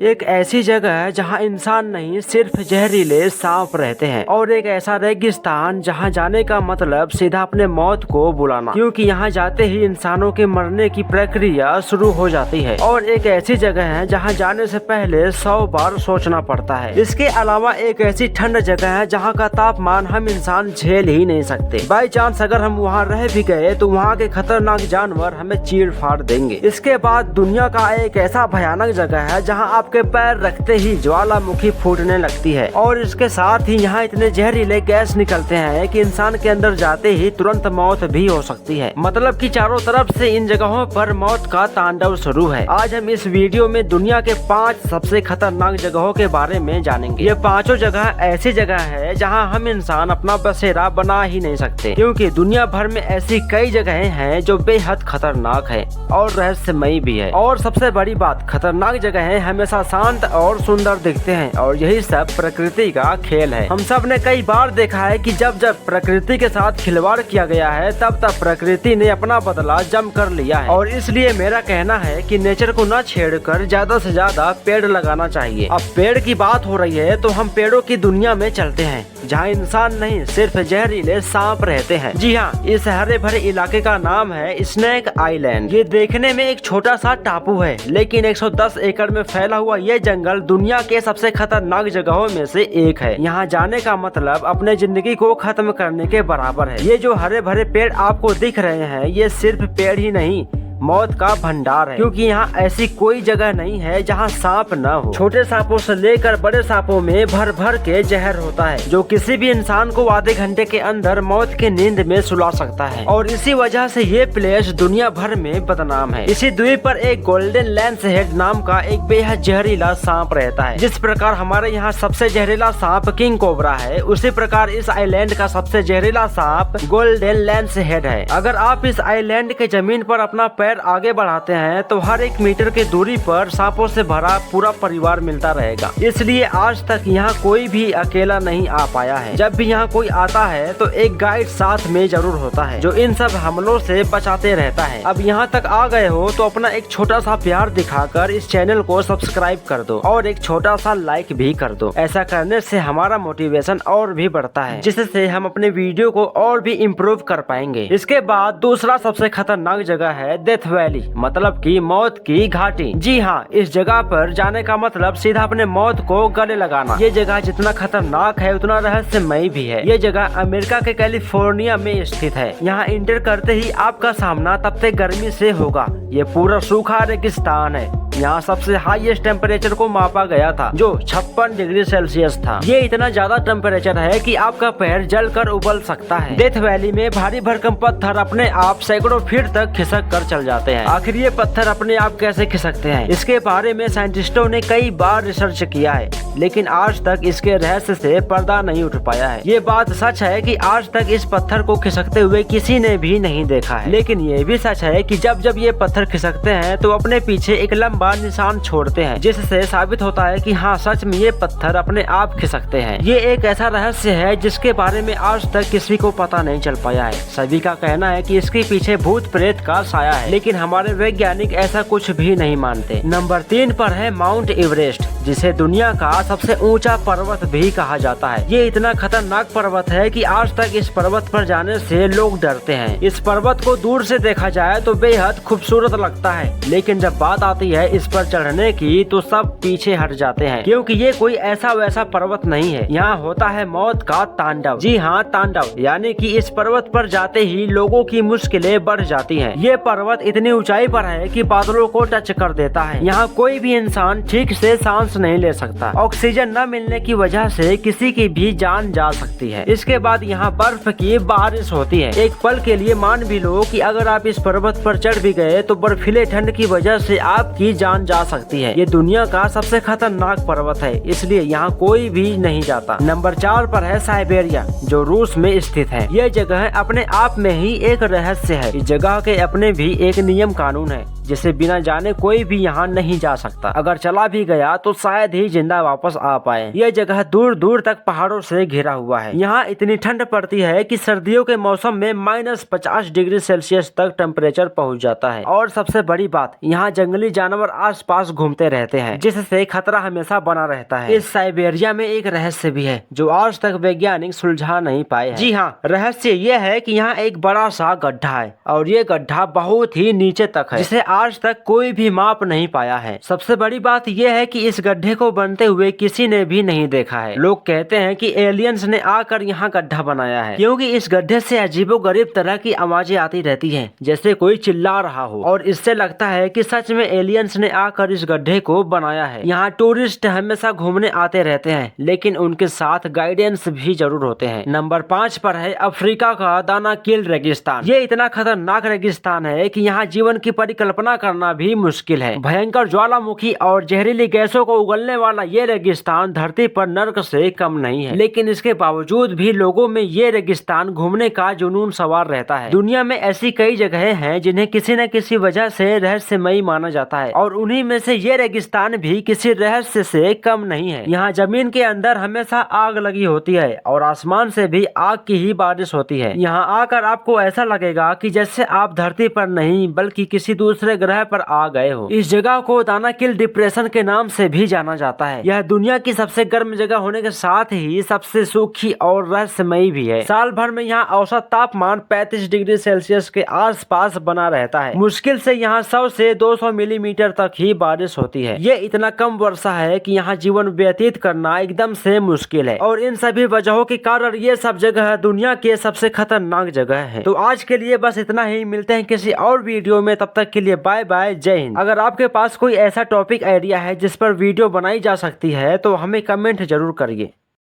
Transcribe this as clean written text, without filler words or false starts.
एक ऐसी जगह है जहाँ इंसान नहीं सिर्फ जहरीले सांप रहते हैं, और एक ऐसा रेगिस्तान जहाँ जाने का मतलब सीधा अपने मौत को बुलाना, क्योंकि यहाँ जाते ही इंसानों के मरने की प्रक्रिया शुरू हो जाती है। और एक ऐसी जगह है जहाँ जाने से पहले 100 बार सोचना पड़ता है। इसके अलावा एक ऐसी ठंड जगह है जहाँ का तापमान हम इंसान झेल ही नहीं सकते। बाई चांस अगर हम वहाँ रह भी गए तो वहाँ के खतरनाक जानवर हमें चीर फाड़ देंगे। इसके बाद दुनिया का एक ऐसा भयानक जगह है जहाँ आपके पैर रखते ही ज्वालामुखी फूटने लगती है, और इसके साथ ही यहाँ इतने जहरीले गैस निकलते हैं कि इंसान के अंदर जाते ही तुरंत मौत भी हो सकती है। मतलब कि चारों तरफ से इन जगहों पर मौत का तांडव शुरू है। आज हम इस वीडियो में दुनिया के 5 सबसे खतरनाक जगहों के बारे में जानेंगे। ये पांचों जगह ऐसी जगह है जहाँ हम इंसान अपना बसेरा बना ही नहीं सकते, क्योंकि दुनिया भर में ऐसी कई जगहें हैं जो बेहद खतरनाक है और रहस्यमयी भी है। और सबसे बड़ी बात, खतरनाक जगहें हमेशा शांत और सुंदर दिखते हैं, और यही सब प्रकृति का खेल है। हम सब ने कई बार देखा है कि जब जब प्रकृति के साथ खिलवाड़ किया गया है तब तब प्रकृति ने अपना बदला जम कर लिया है। और इसलिए मेरा कहना है कि नेचर को न छेड़कर ज्यादा से ज्यादा पेड़ लगाना चाहिए। अब पेड़ की बात हो रही है तो हम पेड़ों की दुनिया में चलते हैं जहाँ इंसान नहीं सिर्फ जहरीले सांप रहते हैं। जी हाँ, इस हरे भरे इलाके का नाम है स्नेक आइलैंड। ये देखने में एक छोटा सा टापू है, लेकिन 110 एकड़ में फैला हुआ ये जंगल दुनिया के सबसे खतरनाक जगहों में से एक है। यहाँ जाने का मतलब अपने जिंदगी को खत्म करने के बराबर है। ये जो हरे भरे पेड़ आपको दिख रहे हैं, ये सिर्फ पेड़ ही नहीं, मौत का भंडार है, क्योंकि यहाँ ऐसी कोई जगह नहीं है जहाँ सांप न हो। छोटे सांपों से लेकर बड़े सांपों में भर भर के जहर होता है, जो किसी भी इंसान को आधे घंटे के अंदर मौत के नींद में सुला सकता है। और इसी वजह से ये प्लेस दुनिया भर में बदनाम है। इसी द्वीप पर एक गोल्डन लैंस हेड नाम का एक बेहद जहरीला सांप रहता है। जिस प्रकार हमारे यहाँ सबसे जहरीला सांप किंग कोबरा है, उसी प्रकार इस आइलैंड का सबसे जहरीला सांप गोल्डन लैंस हेड है। अगर आप इस आइलैंड के जमीन पर अपना पैर आगे बढ़ाते हैं तो हर 1 मीटर की दूरी पर सांपों से भरा पूरा परिवार मिलता रहेगा। इसलिए आज तक यहाँ कोई भी अकेला नहीं आ पाया है। जब भी यहाँ कोई आता है तो एक गाइड साथ में जरूर होता है, जो इन सब हमलों से बचाते रहता है। अब यहाँ तक आ गए हो तो अपना एक छोटा सा प्यार दिखाकर इस चैनल को सब्सक्राइब कर दो और एक छोटा सा लाइक भी कर दो। ऐसा करने से हमारा मोटिवेशन और भी बढ़ता है, जिससे हम अपने वीडियो को और भी इम्प्रूव कर पाएंगे। इसके बाद दूसरा सबसे खतरनाक जगह है डेथ वैली, मतलब कि मौत की घाटी। जी हाँ, इस जगह पर जाने का मतलब सीधा अपने मौत को गले लगाना। ये जगह जितना खतरनाक है उतना रहस्यमयी भी है। ये जगह अमेरिका के कैलिफोर्निया में स्थित है। यहाँ इंटर करते ही आपका सामना तपते गर्मी से होगा। ये पूरा सूखा रेगिस्तान है। यहाँ सबसे हाईएस्ट टेम्परेचर को मापा गया था, जो 56 डिग्री सेल्सियस था। ये इतना ज्यादा टेम्परेचर है कि आपका पैर जलकर उबल सकता है। डेथ वैली में भारी भरकम पत्थर अपने आप सैकड़ों फीट तक खिसक कर चल जाते हैं। आखिर ये पत्थर अपने आप कैसे खिसकते हैं, इसके बारे में साइंटिस्टों ने कई बार रिसर्च किया है, लेकिन आज तक इसके रहस्य से पर्दा नहीं उठ पाया है। ये बात सच है कि आज तक इस पत्थर को खिसकते हुए किसी ने भी नहीं देखा है, लेकिन ये भी सच है कि जब जब ये पत्थर खिसकते हैं तो अपने पीछे एक लंबा निशान छोड़ते हैं, जिससे साबित होता है कि हाँ, सच में ये पत्थर अपने आप खिसकते हैं। ये एक ऐसा रहस्य है जिसके बारे में आज तक किसी को पता नहीं चल पाया है। सभी का कहना है कि इसके पीछे भूत प्रेत का साया है, लेकिन हमारे वैज्ञानिक ऐसा कुछ भी नहीं मानते। नंबर 3 पर है माउंट एवरेस्ट, जिसे दुनिया का सबसे ऊंचा पर्वत भी कहा जाता है। ये इतना खतरनाक पर्वत है कि आज तक इस पर्वत पर जाने से लोग डरते हैं। इस पर्वत को दूर से देखा जाए तो बेहद खूबसूरत लगता है, लेकिन जब बात आती है इस पर चढ़ने की तो सब पीछे हट जाते हैं, क्योंकि ये कोई ऐसा वैसा पर्वत नहीं है। यहाँ होता है मौत का तांडव। जी हाँ, तांडव, यानी कि इस पर्वत पर जाते ही लोगों की मुश्किलें बढ़ जाती हैं। ये पर्वत इतनी ऊंचाई पर है कि बादलों को टच कर देता है। यहाँ कोई भी इंसान ठीक से सांस नहीं ले सकता। ऑक्सीजन न मिलने की वजह से किसी की भी जान जा सकती है। इसके बाद यहाँ बर्फ की बारिश होती है। एक पल के लिए मान भी लो कि अगर आप इस पर्वत पर चढ़ भी गए तो बर्फीले ठंड की वजह से आपकी जान जा सकती है। ये दुनिया का सबसे खतरनाक पर्वत है, इसलिए यहाँ कोई भी नहीं जाता। नंबर 4 पर है साइबेरिया, जो रूस में स्थित है। यह जगह अपने आप में ही एक रहस्य है। इस जगह के अपने भी एक नियम कानून है, जिसे बिना जाने कोई भी यहाँ नहीं जा सकता। अगर चला भी गया तो शायद ही जिंदा वापस आ पाए। यह जगह दूर दूर तक पहाड़ों से घिरा हुआ है। यहाँ इतनी ठंड पड़ती है कि सर्दियों के मौसम में -50 डिग्री सेल्सियस तक टेम्परेचर पहुँच जाता है। और सबसे बड़ी बात, यहाँ जंगली जानवर आस पास घूमते रहते हैं, जिससे खतरा हमेशा बना रहता है। इस साइबेरिया में एक रहस्य भी है जो आज तक वैज्ञानिक सुलझा नहीं पाए हैं। जी हाँ, रहस्य ये है कि यहाँ एक बड़ा सा गड्ढा है और ये गड्ढा बहुत ही नीचे तक है, जिसे आज तक कोई भी माप नहीं पाया है। सबसे बड़ी बात यह है कि इस गड्ढे को बनते हुए किसी ने भी नहीं देखा है। लोग कहते हैं कि एलियंस ने आकर यहाँ गड्ढा बनाया है, क्योंकि इस गड्ढे से अजीबोगरीब तरह की आवाजें आती रहती हैं, जैसे कोई चिल्ला रहा हो। और इससे लगता है कि सच में एलियंस ने आकर इस गड्ढे को बनाया है। यहाँ टूरिस्ट हमेशा घूमने आते रहते हैं, लेकिन उनके साथ गाइडेंस भी जरूर होते हैं। नंबर 5 पर है अफ्रीका का दानाकिल रेगिस्तान। ये इतना खतरनाक रेगिस्तान है कि यहाँ जीवन की परिकल्पना करना भी मुश्किल है। भयंकर ज्वालामुखी और जहरीली गैसों को उगलने वाला ये रेगिस्तान धरती पर नर्क से कम नहीं है, लेकिन इसके बावजूद भी लोगों में ये रेगिस्तान घूमने का जुनून सवार रहता है। दुनिया में ऐसी कई जगहें हैं जिन्हें किसी न किसी वजह से रहस्यमयी माना जाता है, और उन्हीं में से ये रेगिस्तान भी किसी रहस्य से कम नहीं है। यहाँ जमीन के अंदर हमेशा आग लगी होती है और आसमान से भी आग की ही बारिश होती है। यहाँ आकर आपको ऐसा लगेगा कि जैसे आप धरती पर नहीं बल्कि किसी दूसरे ग्रह पर आ गए हो। इस जगह को दानाकिल डिप्रेशन के नाम से भी जाना जाता है। यह दुनिया की सबसे गर्म जगह होने के साथ ही सबसे सूखी और रहस्यमयी भी है। साल भर में यहाँ औसत तापमान 35 डिग्री सेल्सियस के आसपास बना रहता है। मुश्किल से यहाँ 100 से 200 मिलीमीटर तक ही बारिश होती है। ये इतना कम वर्षा है कि यहाँ जीवन व्यतीत करना एकदम से मुश्किल है, और इन सभी वजहों के कारण ये सब जगह दुनिया के सबसे खतरनाक जगह है। तो आज के लिए बस इतना ही, मिलते हैं किसी और वीडियो में, तब तक के लिए बाय बाय, जय हिंद। अगर आपके पास कोई ऐसा टॉपिक आइडिया है जिस पर वीडियो बनाई जा सकती है तो हमें कमेंट जरूर करिए।